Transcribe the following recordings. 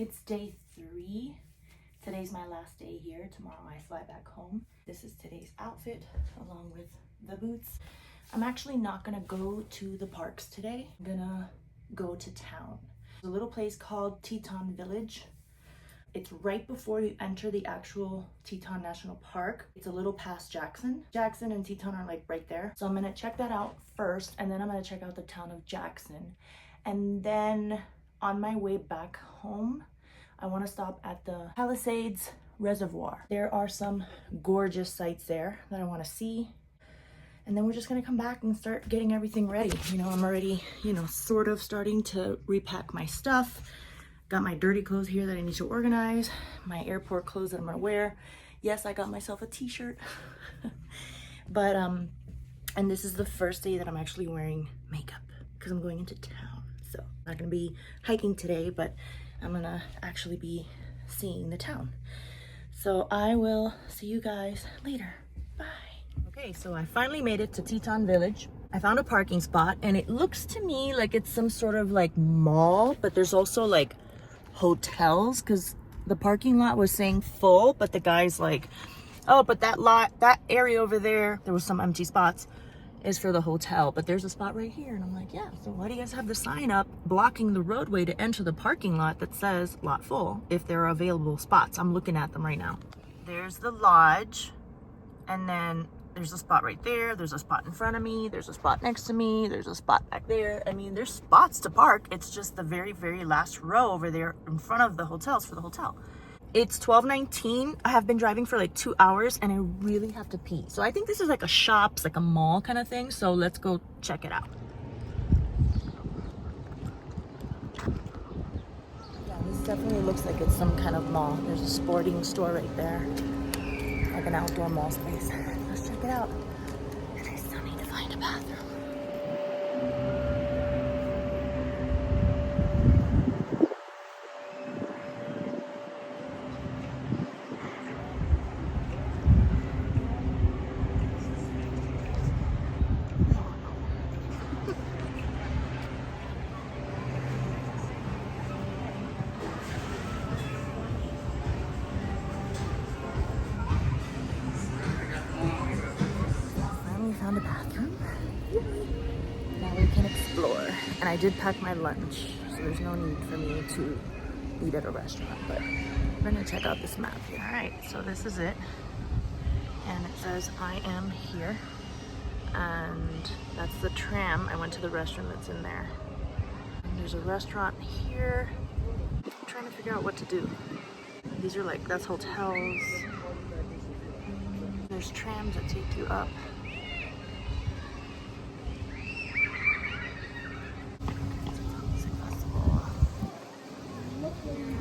It's day 3. Today's my last day here. Tomorrow I fly back home. This is today's outfit along with the boots. I'm actually not gonna go to the parks today. I'm gonna go to town. There's a little place called Teton Village. It's right before you enter the actual Teton National Park. It's a little past Jackson. Jackson and Teton are like right there. So I'm gonna check that out first, and then I'm gonna check out the town of Jackson. And then on my way back home, I wanna stop at the Palisades Reservoir. There are some gorgeous sights there that I wanna see. And then we're just gonna come back and start getting everything ready. You know, I'm already, sort of starting to repack my stuff. Got my dirty clothes here that I need to organize, my airport clothes that I'm gonna wear. Yes, I got myself a t-shirt. But, and this is the first day that I'm actually wearing makeup because I'm going into town. So I'm not gonna be hiking today, but I'm gonna actually be seeing the town. So I will see you guys later. Bye. Okay, so I finally made it to Teton Village. I found a parking spot and it looks to me like it's some sort of like mall, but there's also like hotels because the parking lot was saying full, but the guy's like, oh, but that area over there was some empty spots, is for the hotel, but there's a spot right here. And I'm like, yeah, so why do you guys have the sign up blocking the roadway to enter the parking lot that says lot full if there are available spots? I'm looking at them right now. There's the lodge, and then there's a spot right there, there's a spot in front of me, there's a spot next to me, there's a spot back there. I mean, there's spots to park. It's just the very, very last row over there in front of the hotels for the hotel. It's 12:19. I have been driving for like 2 hours and I really have to pee. So I think this is like a shops, like a mall kind of thing. So let's go check it out. Yeah, this definitely looks like it's some kind of mall. There's a sporting store right there, like an outdoor mall space. Let's check it out. And I still need to find a bathroom. Found a bathroom. Now we can explore. And I did pack my lunch, so there's no need for me to eat at a restaurant, but I'm gonna check out this map here. All right, so this is it. And it says, I am here. And that's the tram. I went to the restaurant that's in there. And there's a restaurant here. I'm trying to figure out what to do. These are like, that's hotels. There's trams that take you up.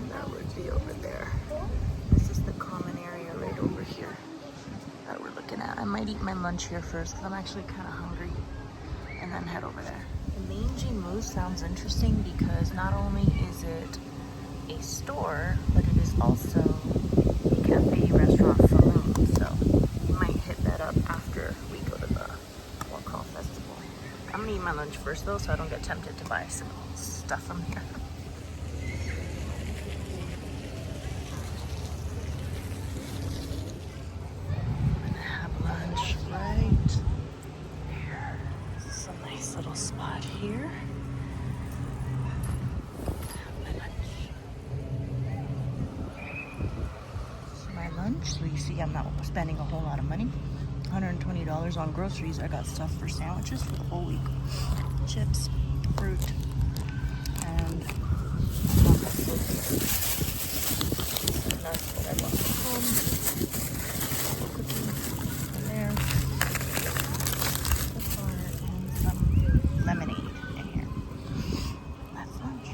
That would be over there. This is the common area right over here that we're looking at. I might eat my lunch here first because I'm actually kind of hungry, and then head over there. The Mangy Moose sounds interesting because not only is it a store, but it is also a cafe, restaurant, saloon. So we might hit that up after we go to the Walk Festival. I'm gonna eat my lunch first though, so I don't get tempted to buy some stuff from here. Spot here. My lunch. So you see I'm not spending a whole lot of money. $120 on groceries. I got stuff for sandwiches for the whole week. Chips, fruit, and that's what I bought from home. Cookies in there. Lemonade in here. That's lunch.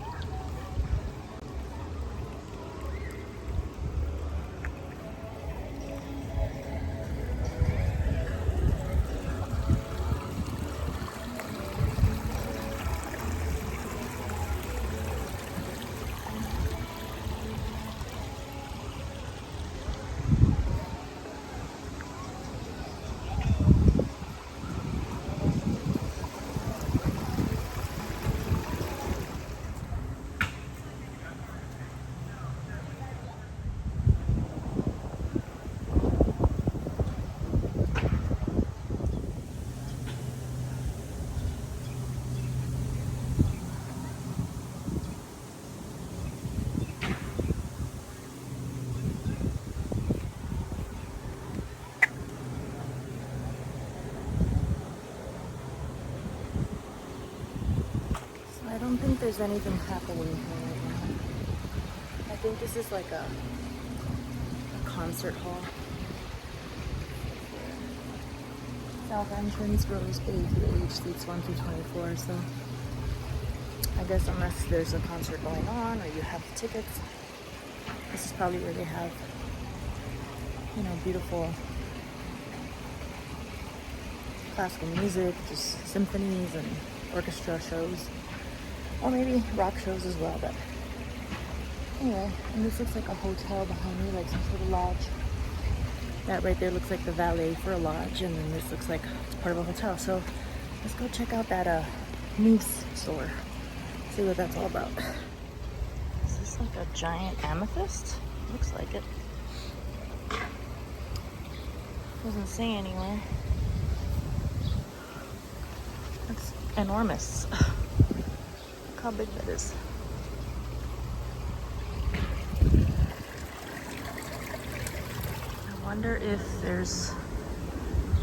there's anything happening here right now. I think this is like a concert hall. South entrance, rows A through H, seats 1 through 24. So I guess unless there's a concert going on or you have tickets, this is probably where they have, you know, beautiful classical music, just symphonies and orchestra shows, or maybe rock shows as well. But anyway, and this looks like a hotel behind me, like some sort of lodge. That right there looks like the valet for a lodge, and then this looks like it's part of a hotel. So let's go check out that moose store, see what that's all about. Is this like a giant amethyst? Looks like it. Doesn't say anywhere. That's enormous. Look how big that is. I wonder if there's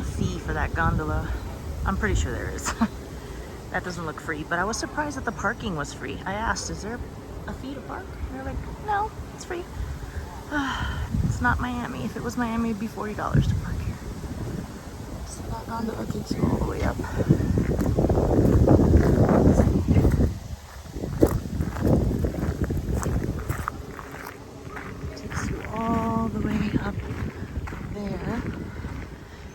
a fee for that gondola. I'm pretty sure there is. That doesn't look free, but I was surprised that the parking was free. I asked, is there a fee to park? And they're like, no, it's free. It's not Miami. If it was Miami, it'd be $40 to park here. So that gondola takes you all the way up. Takes you all the way up there.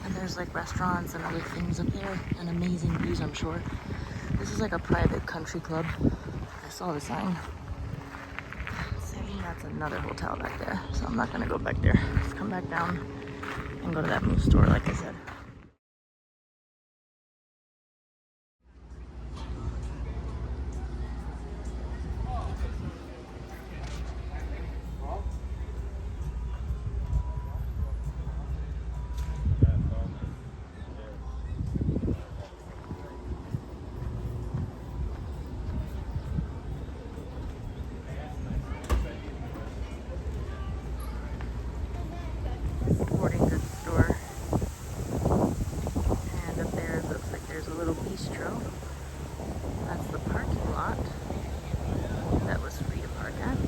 And there's like restaurants and other things up there, and amazing views, I'm sure. This is like a private country club. I saw the sign. That's another hotel back there, so I'm not gonna go back there. Let's come back down and go to that moose store, like I said.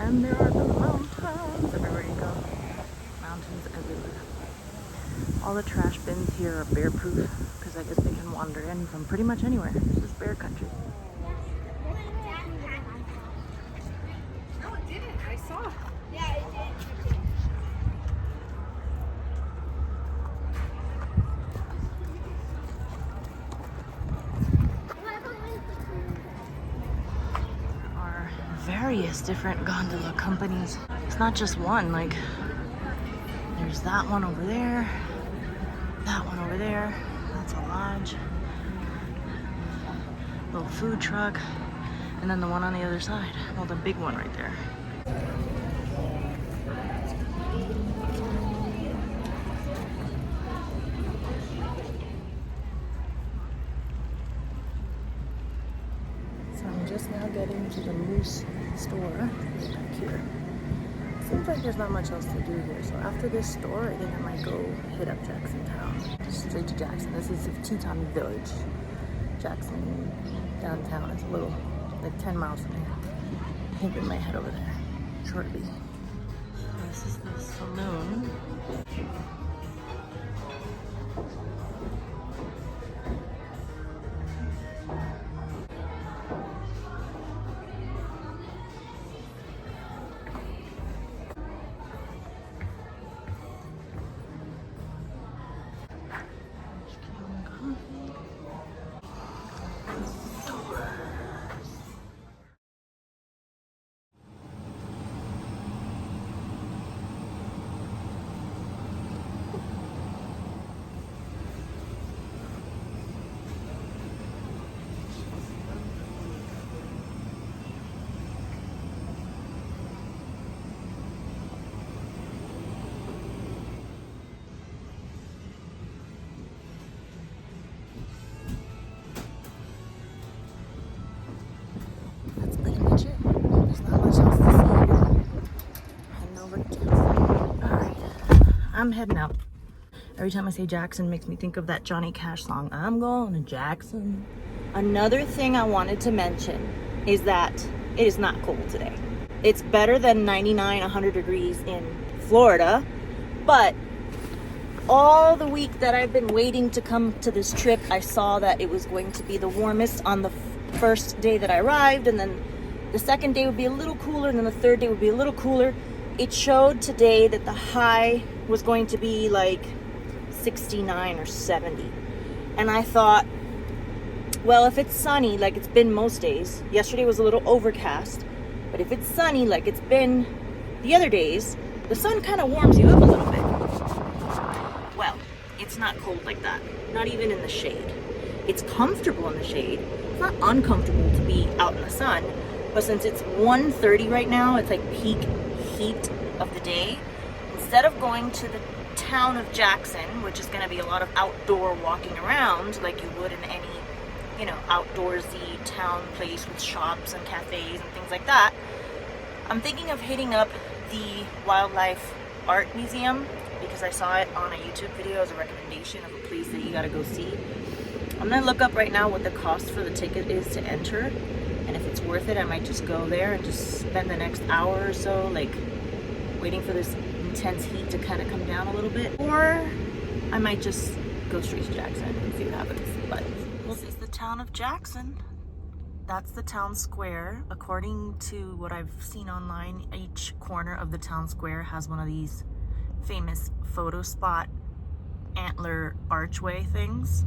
And there are the mountains everywhere you go. Mountains everywhere. All the trash bins here are bear proof because I guess they can wander in from pretty much anywhere. This is bear country. No, it didn't. I saw. Yeah, it did. Various different gondola companies. It's not just one, like there's that one over there, that one over there, that's a lodge, little food truck, and then the one on the other side, well, the big one right there. So I'm just now getting to the moose store right back here. Seems like there's not much else to do here. So after this store, I think I might go hit up Jackson Town. Just straight to Jackson. This is Teton Village. Jackson downtown is a little, like 10 miles from here. I think we might head over there shortly. This is the saloon. I'm heading out. Every time I say Jackson, it makes me think of that Johnny Cash song, I'm going to Jackson. Another thing I wanted to mention is that it is not cold today. It's better than 99, 100 degrees in Florida, but all the week that I've been waiting to come to this trip, I saw that it was going to be the warmest on the first day that I arrived, and then the second day would be a little cooler, and then the third day would be a little cooler. It showed today that the high was going to be like 69 or 70. And I thought, well, if it's sunny like it's been most days, yesterday was a little overcast, but if it's sunny like it's been the other days, the sun kind of warms you up a little bit. Well, it's not cold like that, not even in the shade. It's comfortable in the shade. It's not uncomfortable to be out in the sun, but since it's 1:30 right now, it's like peak heat of the day. Instead of going to the town of Jackson, which is going to be a lot of outdoor walking around like you would in any, you know, outdoorsy town place with shops and cafes and things like that, I'm thinking of hitting up the Wildlife Art Museum because I saw it on a YouTube video as a recommendation of a place that you gotta go see. I'm gonna look up right now what the cost for the ticket is to enter, and if it's worth it, I might just go there and just spend the next hour or so like waiting for this intense heat to kind of come down a little bit, or I might just go straight to Jackson and see what happens. But this is the town of Jackson. That's the town square. According to what I've seen online, each corner of the town square has one of these famous photo spot antler archway things.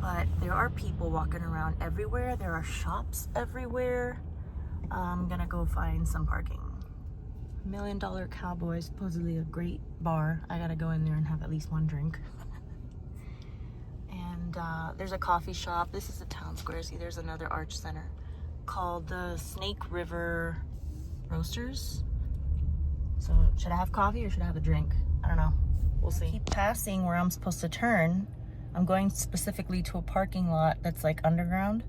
But there are people walking around everywhere. There are shops everywhere. I'm gonna go find some parking. $1 Million Cowboy, supposedly a great bar. I gotta go in there and have at least one drink. And there's a coffee shop. This is the town square. See, there's another arch center called the Snake River Roasters. So should I have coffee or should I have a drink? I don't know. We'll see. Keep passing where I'm supposed to turn. I'm going specifically to a parking lot that's like underground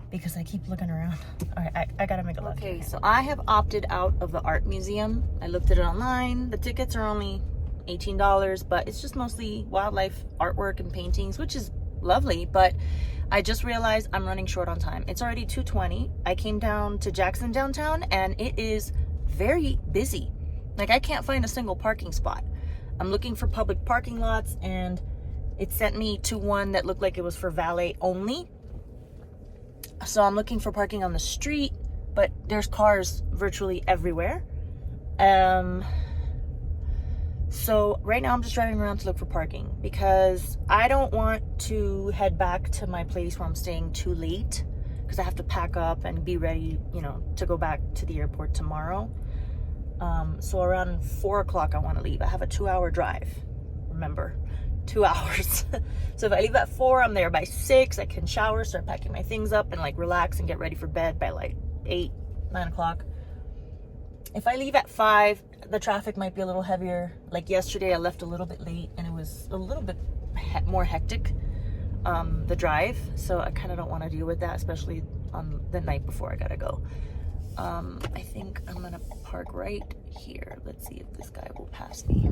because I keep looking around. All right, I gotta make a look. Okay, so I have opted out of the art museum. I looked at it online. The tickets are only $18, but it's just mostly wildlife artwork and paintings, which is lovely, but I just realized I'm running short on time. It's already 2:20. I came down to Jackson downtown and it is very busy. Like, I can't find a single parking spot. I'm looking for public parking lots and it sent me to one that looked like it was for valet only. So I'm looking for parking on the street, but there's cars virtually everywhere. So right now I'm just driving around to look for parking because I don't want to head back to my place where I'm staying too late because I have to pack up and be ready, you know, to go back to the airport tomorrow. So around 4 o'clock I want to leave. I have a 2-hour drive. Remember, 2 hours. So if I leave at 4, I'm there by 6. I can shower, start packing my things up and like relax and get ready for bed by like 8, 9 o'clock. If I leave at 5, the traffic might be a little heavier. Like yesterday, I left a little bit late and it was a little bit more hectic, the drive. So I kind of don't want to deal with that, especially on the night before I gotta go. I think I'm gonna park right here. Let's see if this guy will pass me.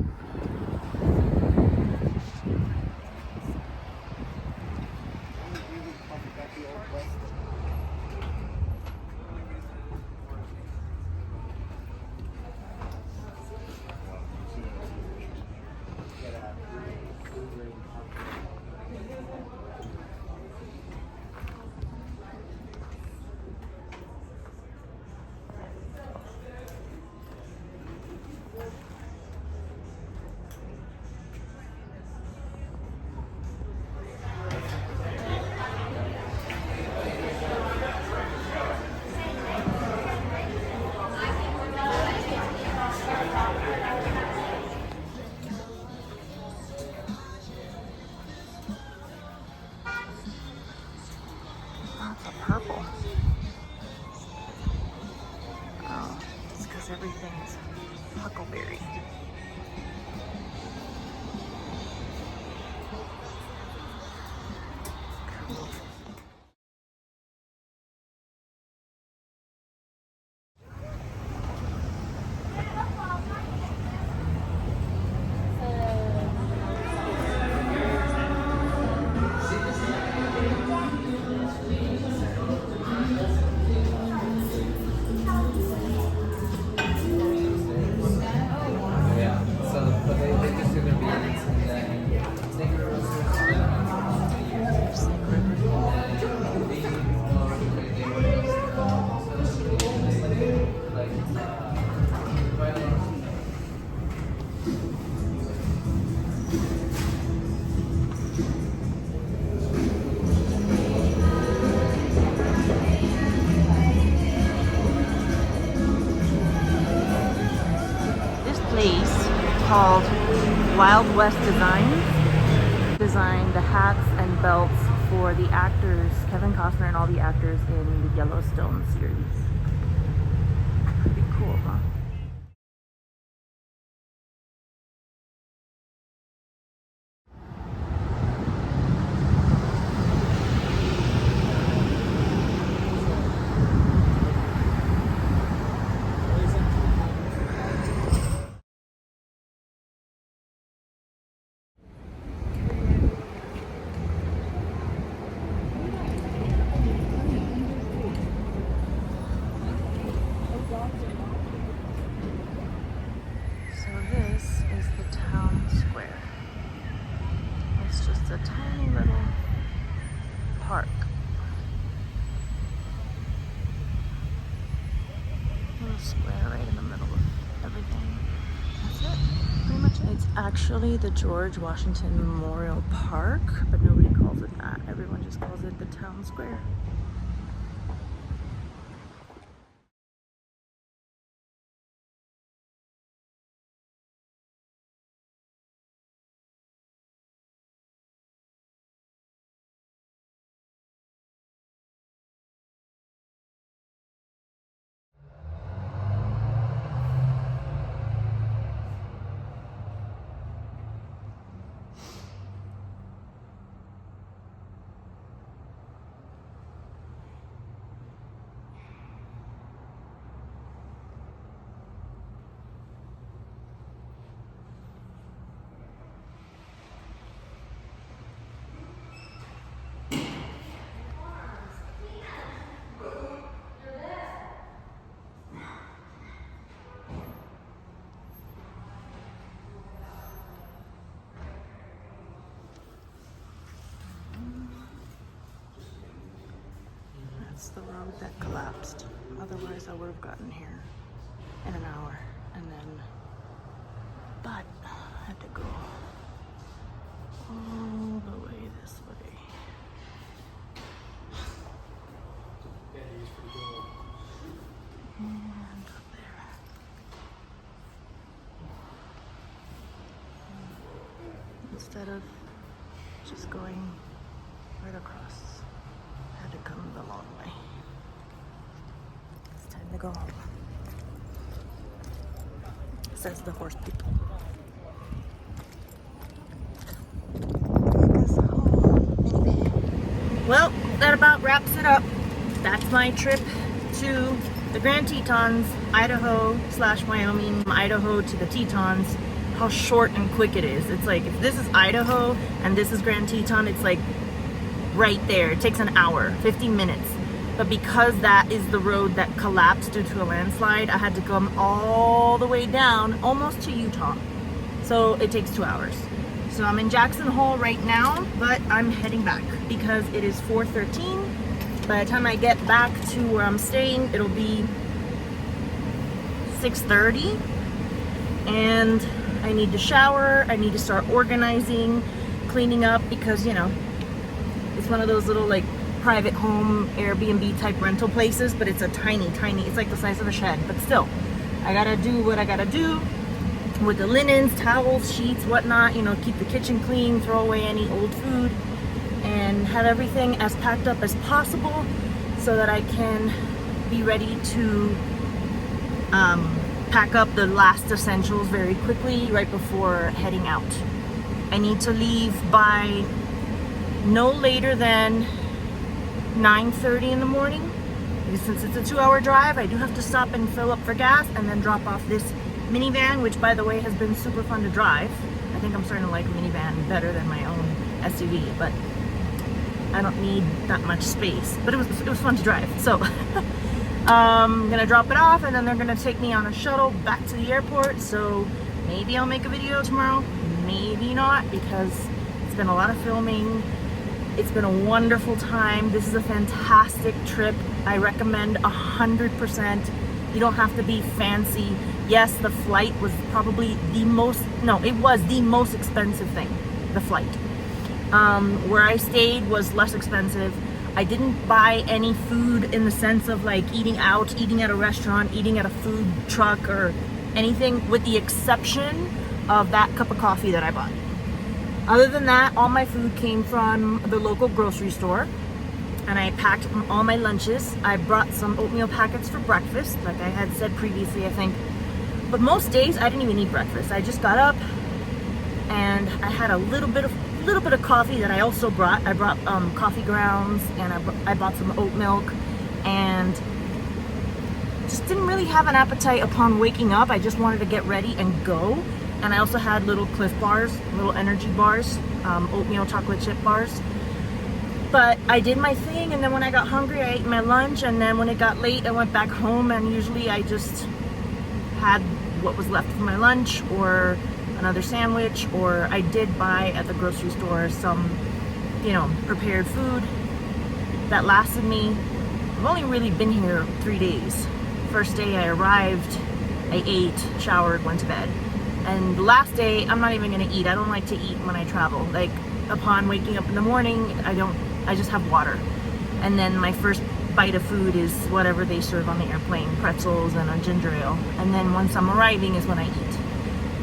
Purple. Oh, it's because everything's huckleberry. Cool. place called Wild West Designs. Designed the hats and belts for the actors, Kevin Costner and all the actors in the Yellowstone series. Pretty cool, huh? So this is the town square. It's just a tiny little park. Little square right in the middle of everything. That's it. Pretty much it's actually the George Washington Memorial Park, but nobody calls it that. Everyone just calls it the town square. That's the road that collapsed. Otherwise I would have gotten here in an hour. But I had to go all the way this way. And up there. Instead of just going right across, I had to come the long way. It's time to go home, says the horse people. Well, that about wraps it up. That's my trip to the Grand Tetons, Idaho / Wyoming, Idaho to the Tetons. How short and quick it is. It's like, if this is Idaho and this is Grand Teton, it's like right there. It takes an hour, 15 minutes. But because that is the road that collapsed due to a landslide, I had to come all the way down, almost to Utah. So it takes 2 hours. So I'm in Jackson Hole right now, but I'm heading back because it is 4:13. By the time I get back to where I'm staying, it'll be 6:30. And I need to shower, I need to start organizing, cleaning up, because, you know, it's one of those little like private home Airbnb type rental places, but it's a tiny, it's like the size of a shed, but still, I gotta do what I gotta do with the linens, towels, sheets, whatnot, you know, keep the kitchen clean, throw away any old food, and have everything as packed up as possible so that I can be ready to pack up the last essentials very quickly right before heading out. I need to leave by no later than 9:30 in the morning, because since it's a 2-hour drive, I do have to stop and fill up for gas and then drop off this minivan, which by the way has been super fun to drive. I think I'm starting to like minivan better than my own SUV, but I don't need that much space, but it was fun to drive. So I'm gonna drop it off and then they're gonna take me on a shuttle back to the airport. So maybe I'll make a video tomorrow, maybe not, because it's been a lot of filming. It's been a wonderful time. This is a fantastic trip. I recommend 100%. You don't have to be fancy. Yes, the flight was probably the most expensive thing, the flight. Where I stayed was less expensive. I didn't buy any food in the sense of like eating out, eating at a restaurant, eating at a food truck, or anything with the exception of that cup of coffee that I bought. Other than that, all my food came from the local grocery store, and I packed all my lunches. I brought some oatmeal packets for breakfast, like I had said previously, I think. But most days I didn't even eat breakfast. I just got up and I had a little bit of coffee that I also brought. I brought coffee grounds, and I bought some oat milk, and just didn't really have an appetite upon waking up. I just wanted to get ready and go. And I also had little Cliff bars, little energy bars, oatmeal chocolate chip bars. But I did my thing, and then when I got hungry, I ate my lunch, and then when it got late, I went back home, and usually I just had what was left from my lunch, or another sandwich, or I did buy at the grocery store some, prepared food that lasted me. I've only really been here 3 days. First day I arrived, I ate, showered, went to bed. And the last day, I'm not even gonna eat. I don't like to eat when I travel. Like, upon waking up in the morning, I just have water. And then my first bite of food is whatever they serve on the airplane, pretzels and a ginger ale. And then once I'm arriving is when I eat.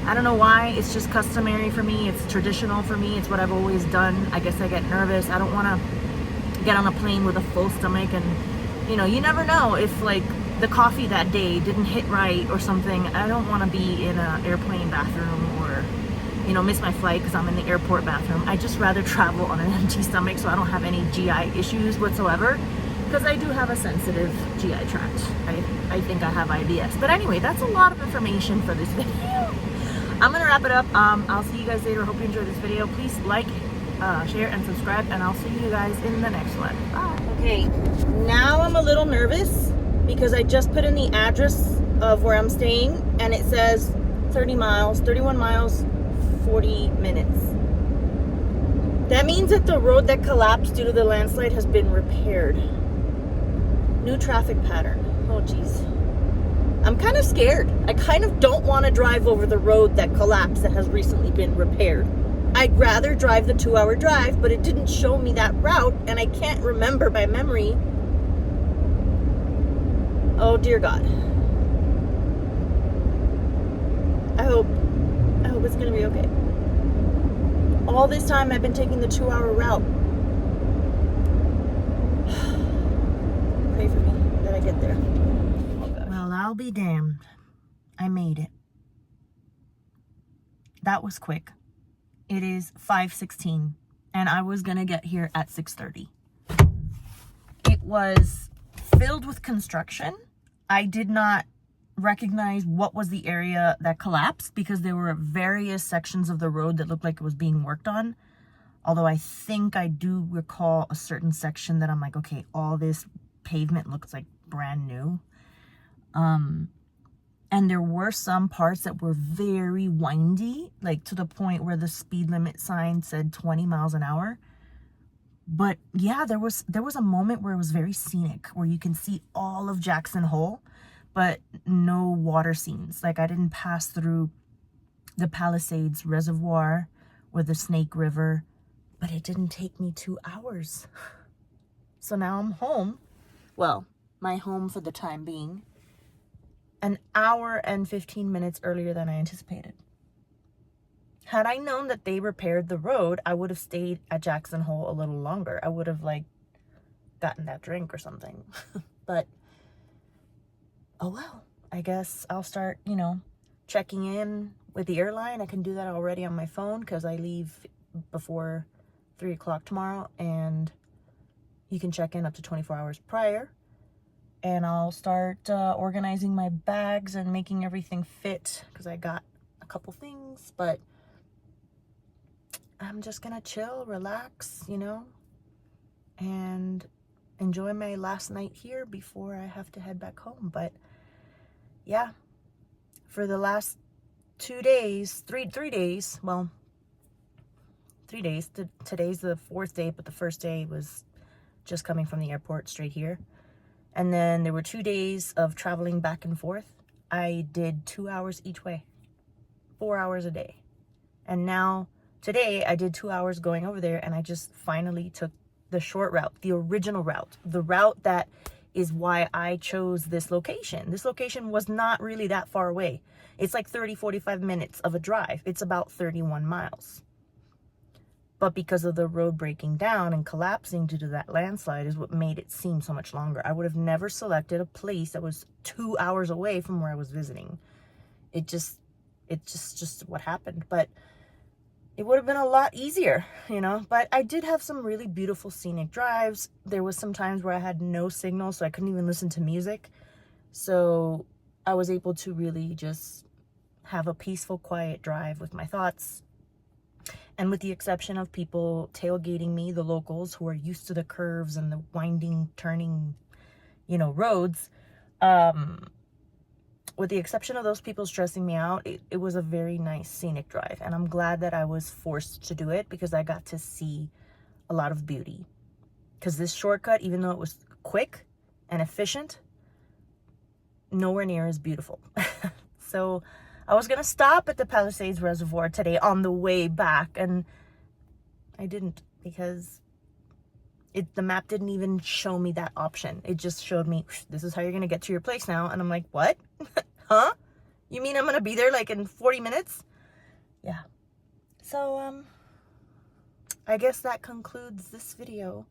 I don't know why, it's just customary for me. It's traditional for me. It's what I've always done. I guess I get nervous. I don't wanna get on a plane with a full stomach, and you never know if like the coffee that day didn't hit right or something. I don't want to be in an airplane bathroom or miss my flight because I'm in the airport bathroom. I just rather travel on an empty stomach so I don't have any GI issues whatsoever, because I do have a sensitive GI tract. I think I have IBS. But anyway, that's a lot of information for this video. I'm gonna wrap it up. I'll see you guys later. Hope you enjoyed this video. Please like, share, and subscribe, and I'll see you guys in the next one. Bye. Okay, now I'm a little nervous because I just put in the address of where I'm staying, and it says 31 miles, 40 minutes. That means that the road that collapsed due to the landslide has been repaired. New traffic pattern. Oh geez. I'm kind of scared. I kind of don't want to drive over the road that collapsed that has recently been repaired. I'd rather drive the 2-hour drive, but it didn't show me that route, and I can't remember by memory. Oh dear God. I hope it's gonna be okay. All this time I've been taking the 2-hour route. Pray for me that I get there. Oh, well, I'll be damned. I made it. That was quick. It is 5:16, and I was gonna get here at 6:30. It was filled with construction. I did not recognize what was the area that collapsed because there were various sections of the road that looked like it was being worked on. Although I think I do recall a certain section that I'm like, okay, all this pavement looks like brand new. And there were some parts that were very windy, like to the point where the speed limit sign said 20 miles an hour. But yeah, there was a moment where it was very scenic, where you can see all of Jackson Hole, but no water scenes. Like I didn't pass through the Palisades Reservoir or the Snake River, but it didn't take me 2 hours. So now I'm home. Well, my home for the time being. An hour and 15 minutes earlier than I anticipated. Had I known that they repaired the road, I would have stayed at Jackson Hole a little longer. I would have gotten that drink or something. But oh well, I guess I'll start, checking in with the airline. I can do that already on my phone because I leave before 3 o'clock tomorrow, and you can check in up to 24 hours prior. And I'll start organizing my bags and making everything fit because I got a couple things, but I'm just gonna chill, relax, and enjoy my last night here before I have to head back home. But yeah, for the last 2 days, three days, well, 3 days. Today's the 4th day, but the first day was just coming from the airport straight here. And then there were 2 days of traveling back and forth. I did 2 hours each way, 4 hours a day. And now today I did 2 hours going over there, and I just finally took the short route, the original route, the route that is why I chose this location. This location was not really that far away. It's like 30-45 minutes of a drive. It's about 31 miles. But because of the road breaking down and collapsing due to that landslide is what made it seem so much longer. I would have never selected a place that was 2 hours away from where I was visiting. It's just what happened. But it would have been a lot easier, you know. But I did have some really beautiful scenic drives. There was some times where I had no signal, so I couldn't even listen to music. So I was able to really just have a peaceful, quiet drive with my thoughts. And with the exception of people tailgating me, the locals who are used to the curves and the winding, turning, you know, roads, with the exception of those people stressing me out, it was a very nice scenic drive. And I'm glad that I was forced to do it because I got to see a lot of beauty. Because this shortcut, even though it was quick and efficient, nowhere near as beautiful. So I was going to stop at the Palisades Reservoir today on the way back, and I didn't because the map didn't even show me that option. It just showed me, this is how you're going to get to your place now. And I'm like, what? Huh? You mean I'm going to be there like in 40 minutes? Yeah. So, I guess that concludes this video.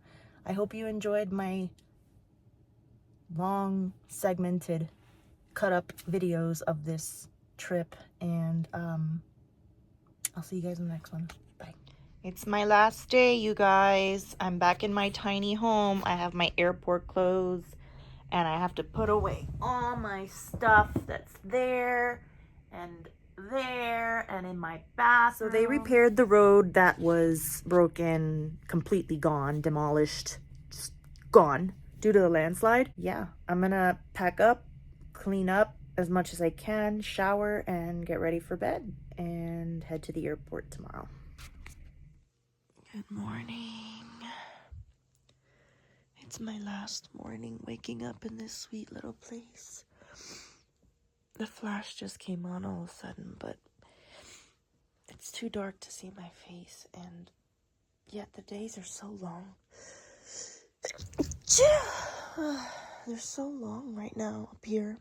I hope you enjoyed my long, segmented, cut up videos of this trip, and I'll see you guys in the next one. Bye. It's my last day, you guys. I'm back in my tiny home. I have my airport clothes, and I have to put away all my stuff that's there and in my bathroom. So they repaired the road that was broken, completely gone, demolished, just gone due to the landslide. Yeah, I'm gonna pack up, clean up as much as I can, shower, and get ready for bed, and head to the airport tomorrow. Good morning. It's my last morning waking up in this sweet little place. The flash just came on all of a sudden, but it's too dark to see my face, and yet the days are so long. They're so long right now up here.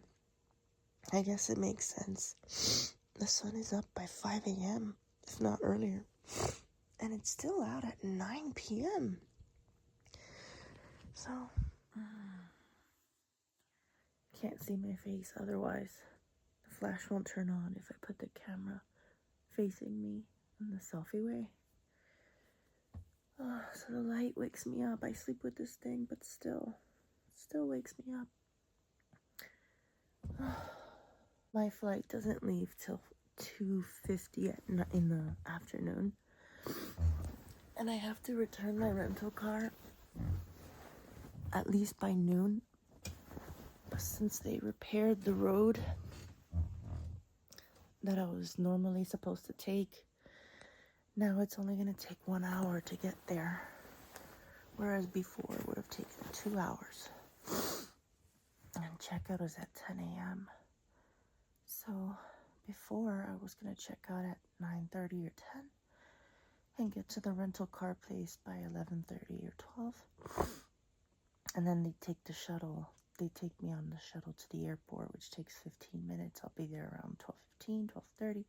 I guess it makes sense. The sun is up by 5 a.m., if not earlier. And it's still out at 9 p.m. So, can't see my face otherwise. The flash won't turn on if I put the camera facing me in the selfie way. Oh, so the light wakes me up. I sleep with this thing, but still wakes me up. My flight doesn't leave till 2:50 in the afternoon. And I have to return my rental car at least by noon. But since they repaired the road that I was normally supposed to take, now it's only going to take 1 hour to get there. Whereas before it would have taken 2 hours. And checkout is at 10 a.m. So before I was going to check out at 9:30 or 10 and get to the rental car place by 11:30 or 12. And then they take the shuttle. They take me on the shuttle to the airport, which takes 15 minutes. I'll be there around 12:15, 12:30.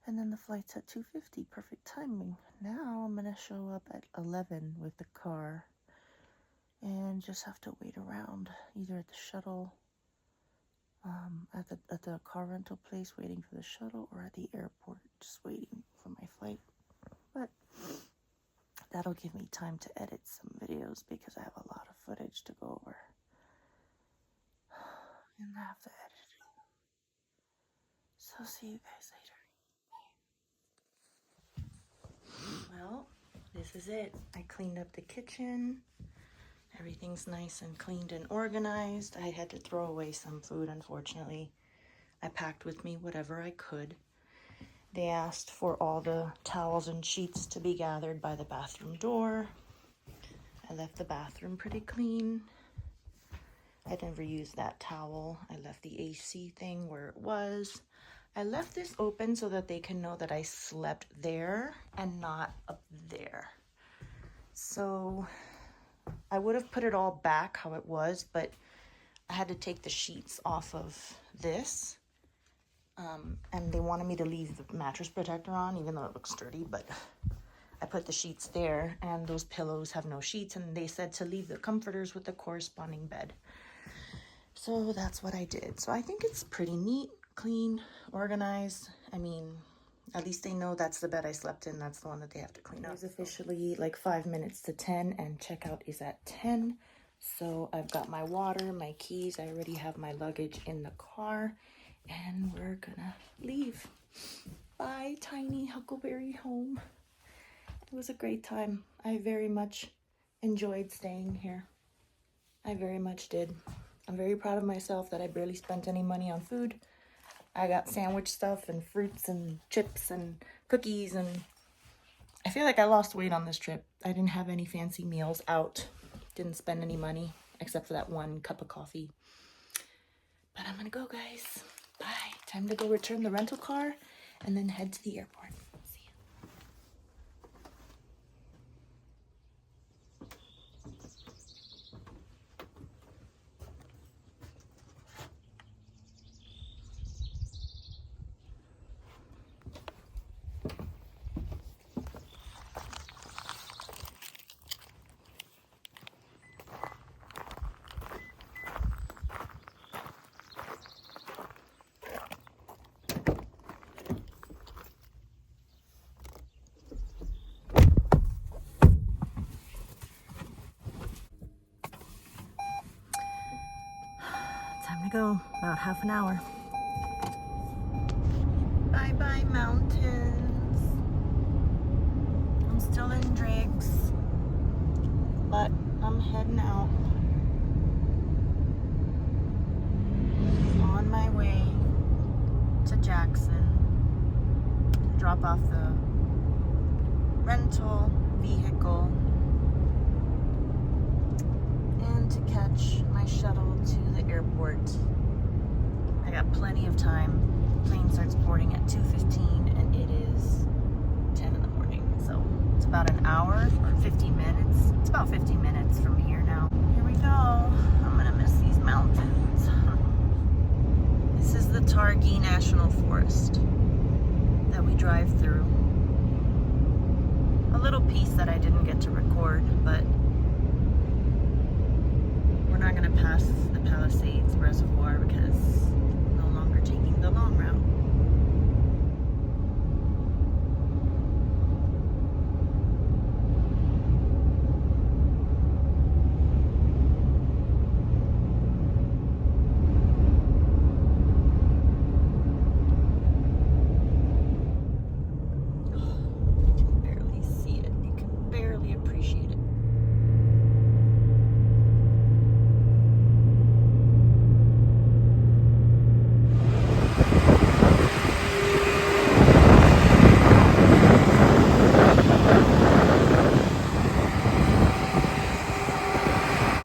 And then the flight's at 2:50. Perfect timing. Now I'm going to show up at 11 with the car and just have to wait around, either at the shuttle, at the car rental place waiting for the shuttle, or at the airport just waiting for my flight. But that'll give me time to edit some videos because I have a lot of footage to go over. And I have to edit it. So see you guys later. Well, this is it. I cleaned up the kitchen. Everything's nice and cleaned and organized. I had to throw away some food, unfortunately. I packed with me whatever I could. They asked for all the towels and sheets to be gathered by the bathroom door. I left the bathroom pretty clean. I never used that towel. I left the AC thing where it was. I left this open so that they can know that I slept there and not up there. So I would have put it all back how it was, but I had to take the sheets off of this. And they wanted me to leave the mattress protector on, even though it looks sturdy, but I put the sheets there, and those pillows have no sheets, and they said to leave the comforters with the corresponding bed. So that's what I did. So I think it's pretty neat, clean, organized. I mean, at least they know that's the bed I slept in. That's the one that they have to clean up. It's officially like 5 minutes to 10, and checkout is at 10. So I've got my water, my keys. I already have my luggage in the car, and we're gonna leave. Bye, tiny Huckleberry home. It was a great time. I very much enjoyed staying here. I very much did. I'm very proud of myself that I barely spent any money on food. I got sandwich stuff and fruits and chips and cookies, and I feel like I lost weight on this trip. I didn't have any fancy meals out. Didn't spend any money except for that one cup of coffee. But I'm gonna go, guys. Bye. Time to go return the rental car and then head to the airport. See ya. Time to go. About half an hour. Bye-bye, mountains. I'm still in Driggs, but I'm heading out. On my way to Jackson to drop off the rental vehicle and to catch my shuttle to the airport. I got plenty of time. Plane starts boarding at 2:15 and it is 10 in the morning. So it's about an hour or 15 minutes. It's about 15 minutes from here now. Here we go. I'm gonna miss these mountains. This is the Driggs National Forest that we drive through. A little piece that I didn't get to record, but we're not gonna pass the Palisades Reservoir because